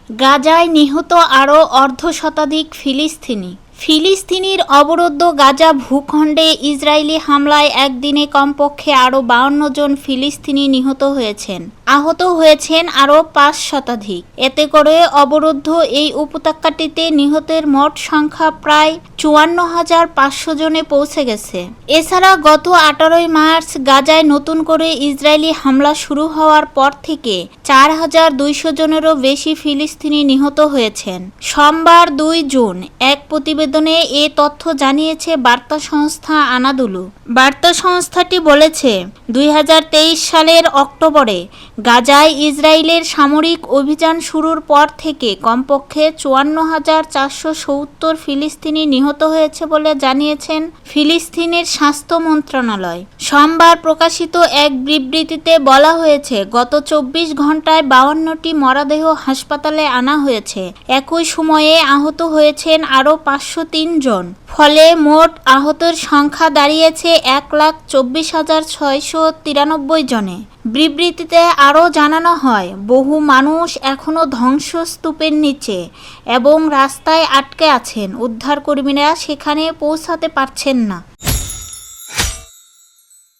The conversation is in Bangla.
গাজায় নিহত আরও অর্ধশতাধিক ফিলিস্তিনির অবরুদ্ধ গাজা ভূখণ্ডে ইসরায়েলি হামলায় একদিনে কমপক্ষে আরও 52 জন ফিলিস্তিনি নিহত হয়েছেন। আহত হয়েছেন আরও 5 শতাধিক। এতে করে অবরুদ্ধ এই উপত্যকাটিতে নিহতের মোট সংখ্যা প্রায় 54,500 জনে পৌঁছে গেছে। এছাড়া গত 18 মার্চ গাজায় নতুন করে ইসরায়েলি হামলা শুরু হওয়ার পর থেকে 4,200 জনেরও বেশি ফিলিস্তিনি নিহত হয়েছেন। সোমবার 2 জুন এক প্রতিবেদনে এ তথ্য জানিয়েছে বার্তা সংস্থা আনাদুলু। বার্তা সংস্থাটি বলেছে, 2023 সালের অক্টোবরে গাজায় ইসরায়েলের সামরিক অভিযান শুরুর পর থেকে কমপক্ষে 54,470 ফিলিস্তিনি নিহত হয়েছে বলে জানিয়েছেন ফিলিস্তিনের স্বাস্থ্য মন্ত্রণালয়। সোমবার প্রকাশিত এক বিবৃতিতে বলা হয়েছে, গত 24 ঘন্টায় 52টি মরদেহ হাসপাতালে আনা হয়েছে। একই সময়ে আহত হয়েছেন আরও 503 জন। ফলে মোট আহতের সংখ্যা দাঁড়িয়েছে 1,24,693 জনে। বিবৃতিতে আরও জানানো হয়, বহু মানুষ এখনও ধ্বংসস্তূপের নিচে এবং রাস্তায় আটকে আছেন। উদ্ধারকর্মীরা সেখানে পৌঁছাতে পারছেন না।